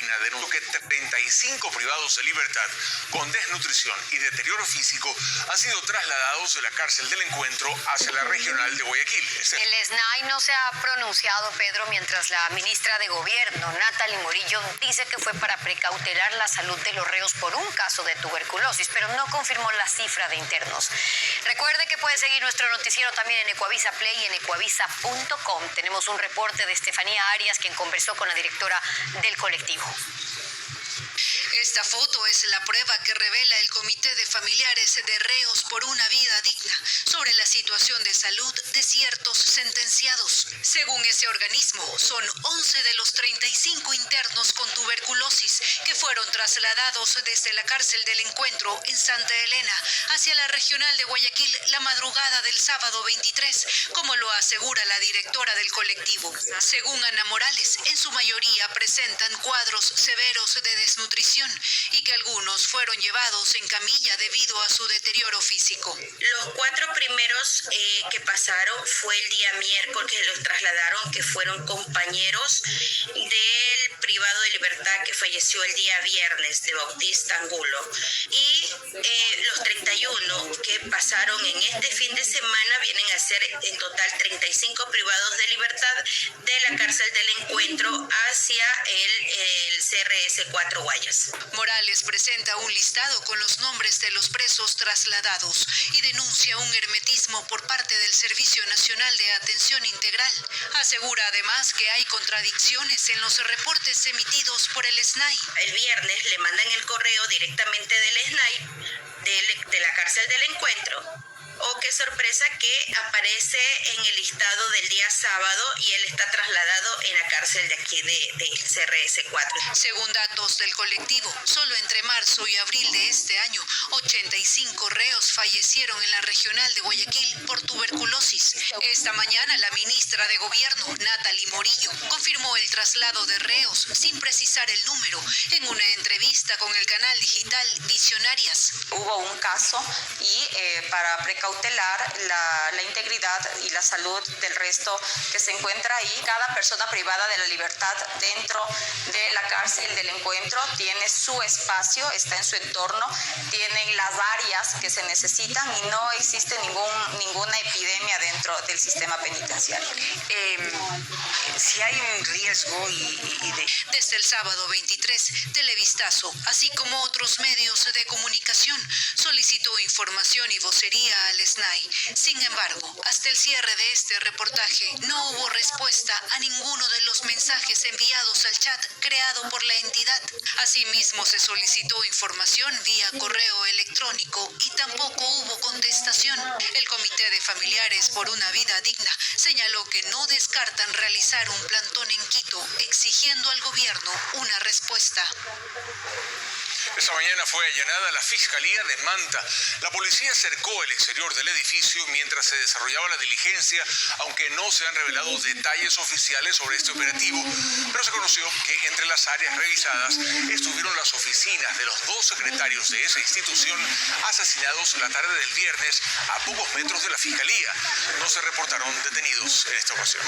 Digna denunció que 35 privados de libertad con desnutrición y deterioro físico han sido trasladados de la cárcel del Encuentro hacia la regional de Guayaquil. El SNAI no se ha pronunciado, Pedro, mientras la ministra de Gobierno, Natalie Morillo, dice que fue para precautelar la salud de los reos por un caso de tuberculosis, pero no confirmó la cifra de internos. Recuerde que puede seguir nuestro noticiero también en Ecuavisa Play y en ecuavisa.com. Tenemos un reporte de Estefanía Arias, quien conversó con la directora del colectivo. Esta foto es la prueba que revela el Comité de Familiares de Reos por una Vida Digna sobre la situación de salud de ciertos sentenciados. Según ese organismo, son 11 de los 35 internos con tuberculosis que fueron trasladados desde la cárcel del Encuentro en Santa Elena hacia la regional de Guayaquil la madrugada del sábado 23, como lo asegura la directora del colectivo. Según Ana Morales, en su mayoría presentan cuadros severos de desnutrición y que algunos fueron llevados en camilla debido a su deterioro físico. Los 4 primeros que pasaron fue el día miércoles, que los trasladaron, que fueron compañeros del privado de libertad que falleció el día viernes, de Bautista Angulo. Y los 31 que pasaron en este fin de semana vienen a ser en total 35 privados de libertad de la cárcel del Encuentro hacia el CRS 4 Guayas. Morales presenta un listado con los nombres de los presos trasladados y denuncia un hermetismo por parte del Servicio Nacional de Atención Integral. Asegura además que hay contradicciones en los reportes emitidos por el SNAI. El viernes le mandan el correo directamente del SNAI, de la cárcel del Encuentro. Oh, qué sorpresa que aparece en el listado del día sábado y él está trasladado en la cárcel de aquí de CRS 4. Según datos del colectivo, solo entre marzo y abril de este año, 85 reos fallecieron en la regional de Guayaquil por tuberculosis. Esta mañana la ministra de Gobierno, Natalie Morillo, confirmó el traslado de reos sin precisar el número en una entrevista con el canal digital Visionarias. Hubo un caso y para precautelar la integridad y la salud del resto que se encuentra ahí. Cada persona privada de la libertad dentro de la cárcel del Encuentro tiene su espacio, está en su entorno, tienen las áreas que se necesitan y no existe ninguna epidemia dentro del sistema penitenciario. Si hay un riesgo Desde el sábado 23, Televistazo, así como otros medios de comunicación, solicitó información y vocería al SNAI. Sin embargo, hasta el cierre de este reportaje no hubo respuesta a ninguno de los mensajes enviados al chat creado por la entidad. Asimismo, se solicitó información vía correo electrónico y tampoco hubo contestación. El Comité de Familiares por una Vida Digna señaló que no descartan realizar un plantón en Quito exigiendo al gobierno una respuesta. Esta mañana fue allanada la Fiscalía de Manta. La policía cercó el exterior del edificio mientras se desarrollaba la diligencia, aunque no se han revelado detalles oficiales sobre este operativo. Pero se conoció que entre las áreas revisadas estuvieron las oficinas de los 2 secretarios de esa institución asesinados la tarde del viernes a pocos metros de la Fiscalía. No se reportaron detenidos en esta ocasión.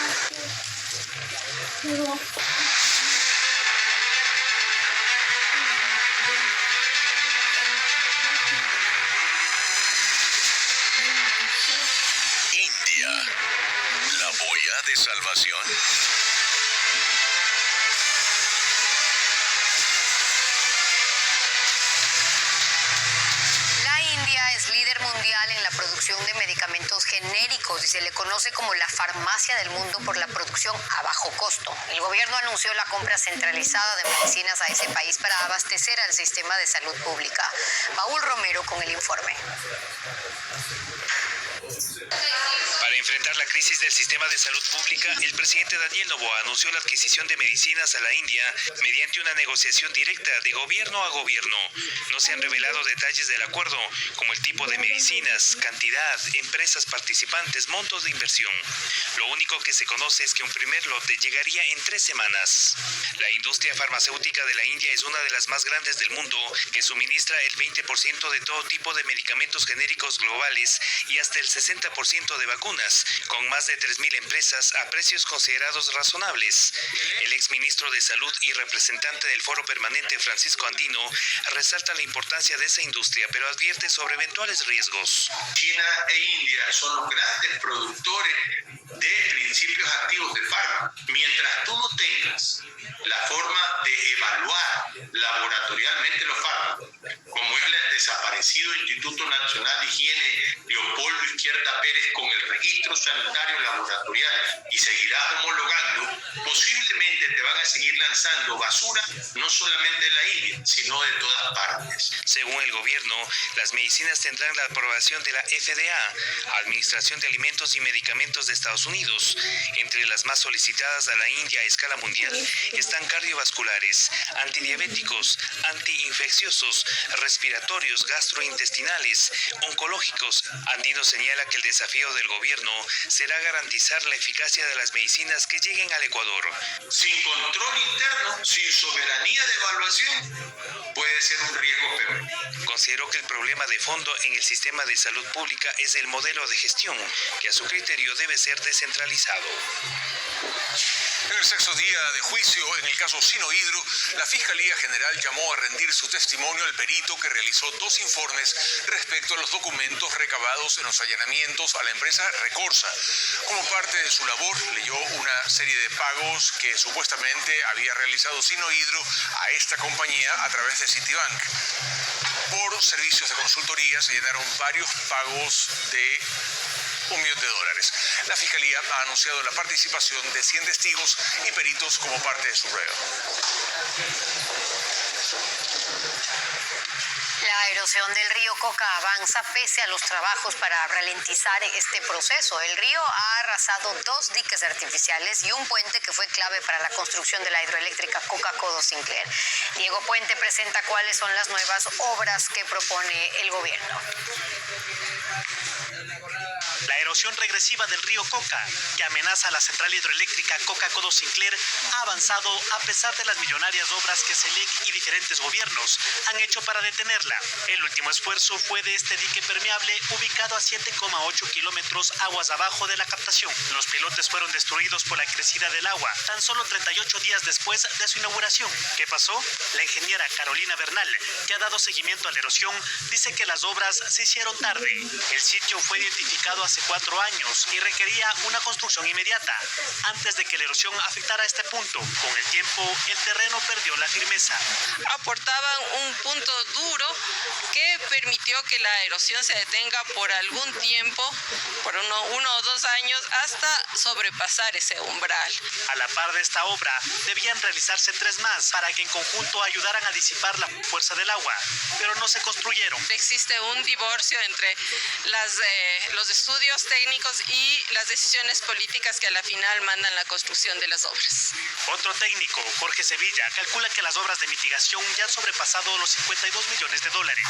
¿La boya de salvación? La India es líder mundial en la producción de medicamentos genéricos y se le conoce como la farmacia del mundo por la producción a bajo costo. El gobierno anunció la compra centralizada de medicinas a ese país para abastecer al sistema de salud pública. Paul Romero con el informe. Para enfrentar la crisis del sistema de salud pública, el presidente Daniel Noboa anunció la adquisición de medicinas a la India mediante una negociación directa de gobierno a gobierno. No se han revelado detalles del acuerdo, como el tipo de medicinas, cantidad, empresas participantes, montos de inversión. Lo único que se conoce es que un primer lote llegaría en 3 semanas. La industria farmacéutica de la India es una de las más grandes del mundo, que suministra el 20% de todo tipo de medicamentos genéricos globales y hasta el 60% 50% de vacunas, con más de 3,000 empresas a precios considerados razonables. El exministro de Salud y representante del Foro Permanente, Francisco Andino, resalta la importancia de esa industria, pero advierte sobre eventuales riesgos. China e India son los grandes productores de principios activos de fármacos. Mientras tú no tengas la forma de evaluar laboratorialmente los fármacos, como es el desaparecido Instituto Nacional de Higiene Leopoldo Izquierda Pérez con el registro sanitario laboratorial, y seguirás homologando, posiblemente te van a seguir lanzando basura no solamente de la India, sino de todas partes. Según el gobierno, las medicinas tendrán la aprobación de la FDA, Administración de Alimentos y Medicamentos de Estados Unidos. Entre las más solicitadas a la India a escala mundial están cardiovasculares, antidiabéticos, antiinfecciosos, respiratorios, gastrointestinales, oncológicos. Andino señala que el desafío del gobierno será garantizar la eficacia de las medicinas que lleguen al Ecuador. Sin control interno, sin soberanía de evaluación, puede ser un riesgo peor. Consideró que el problema de fondo en el sistema de salud pública es el modelo de gestión, que a su criterio debe ser descentralizado. En el sexto día de juicio en el caso Sinohydro, la Fiscalía General llamó a rendir su testimonio al perito que realizó 2 informes respecto a los documentos recabados en los allanamientos a la empresa Recorsa. Como parte de su labor, leyó una serie de pagos que supuestamente había realizado Sinohydro a esta compañía a través de Citibank. Por servicios de consultoría se llenaron varios pagos de $1 millón. La Fiscalía ha anunciado la participación de 100 testigos y peritos como parte de su reo. La erosión del río Coca avanza pese a los trabajos para ralentizar este proceso. El río ha arrasado 2 diques artificiales y un puente que fue clave para la construcción de la hidroeléctrica Coca-Codo Sinclair. Diego Puente presenta cuáles son las nuevas obras que propone el gobierno. La erosión regresiva del río Coca, que amenaza a la central hidroeléctrica Coca-Codo Sinclair, ha avanzado a pesar de las millonarias obras que SELEC y diferentes gobiernos han hecho para detenerla. El último esfuerzo fue de este dique permeable ubicado a 7,8 kilómetros aguas abajo de la captación. Los pilotes fueron destruidos por la crecida del agua, tan solo 38 días después de su inauguración. ¿Qué pasó? La ingeniera Carolina Bernal, que ha dado seguimiento a la erosión, dice que las obras se hicieron tarde. El sitio fue identificado hace 4 años y requería una construcción inmediata, antes de que la erosión afectara este punto. Con el tiempo, el terreno perdió la firmeza. Aportaban un punto duro que permitió que la erosión se detenga por algún tiempo, por uno o 2 años, hasta sobrepasar ese umbral. A la par de esta obra, debían realizarse 3 más para que en conjunto ayudaran a disipar la fuerza del agua, pero no se construyeron. Existe un divorcio entre los estudios técnicos y las decisiones políticas que a la final mandan la construcción de las obras. Otro técnico, Jorge Sevilla, calcula que las obras de mitigación ya han sobrepasado los $52 millones.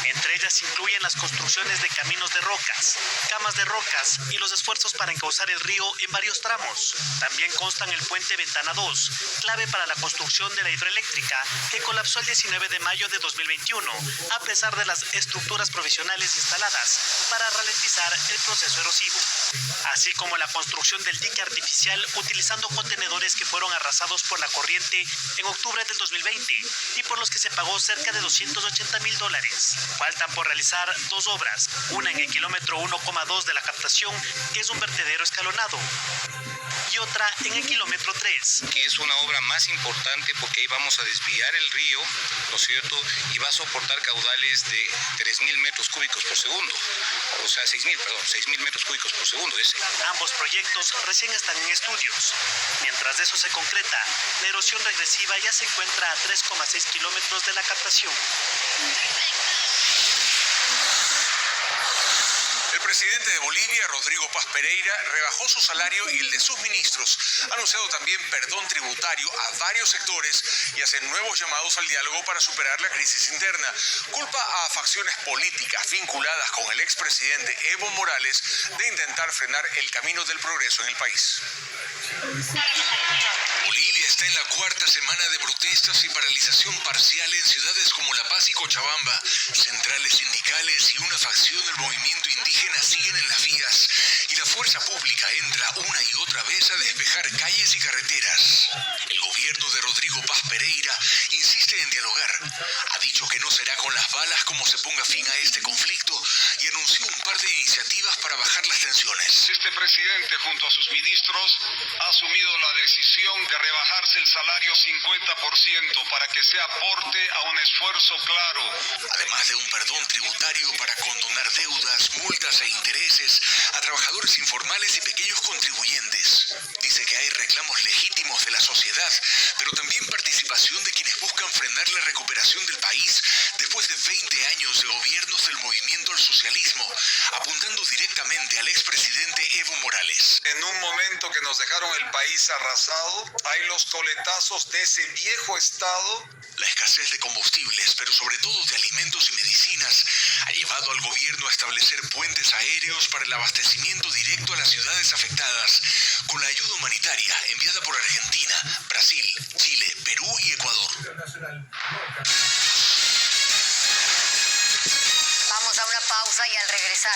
Entre ellas incluyen las construcciones de caminos de rocas, camas de rocas y los esfuerzos para encauzar el río en varios tramos. También constan el puente Ventana 2, clave para la construcción de la hidroeléctrica, que colapsó el 19 de mayo de 2021, a pesar de las estructuras provisionales instaladas para ralentizar el proceso erosivo. Así como la construcción del dique artificial utilizando contenedores que fueron arrasados por la corriente en octubre del 2020 y por los que se pagó cerca de $280,000. Faltan por realizar 2 obras, una en el kilómetro 1,2 de la captación, que es un vertedero escalonado, y otra en el kilómetro 3. Que es una obra más importante porque ahí vamos a desviar el río, ¿no es cierto? Y va a soportar caudales de 3,000 metros cúbicos por segundo. O sea, 6,000 metros cúbicos por segundo. Ambos proyectos recién están en estudios. Mientras eso se concreta, la erosión regresiva ya se encuentra a 3,6 kilómetros de la captación. El presidente de Bolivia, Rodrigo Paz Pereira, rebajó su salario y el de sus ministros. Ha anunciado también perdón tributario a varios sectores y hace nuevos llamados al diálogo para superar la crisis interna. Culpa a facciones políticas vinculadas con el expresidente Evo Morales de intentar frenar el camino del progreso en el país. Bolivia está en la cuarta semana de protestas y paralización parcial en ciudades como La Paz y Cochabamba. Centrales sindicales y una facción del movimiento indígena siguen en las vías y la fuerza pública entra una y otra vez a despejar calles y carreteras. El gobierno de Rodrigo Paz Pereira insiste en dialogar. Ha dicho que no será con las balas como se ponga fin a este conflicto y anunció un par de iniciativas para bajar las tensiones. Este presidente junto a sus ministros ha asumido la decisión de rebajarse el salario 50% para que se aporte a un esfuerzo claro. Además de un perdón tributario para condonar deudas, multas e intereses a trabajadores informales y pequeños contribuyentes. Dice que hay reclamos legítimos de la sociedad, pero también participación de quienes buscan frenar la recuperación del país después de 20 años de gobiernos del movimiento al socialismo, apuntando directamente al expresidente Evo Morales. En un momento que nos dejaron el país arrasado, hay los coletazos de ese viejo Estado. La escasez de combustibles, pero sobre todo de alimentos y medicinas, ha llevado al gobierno a establecer puentes aéreos para el abastecimiento directo a las ciudades afectadas, con la ayuda humanitaria enviada por Argentina, Brasil, Chile, Perú y Ecuador. Vamos a una pausa y al regresar,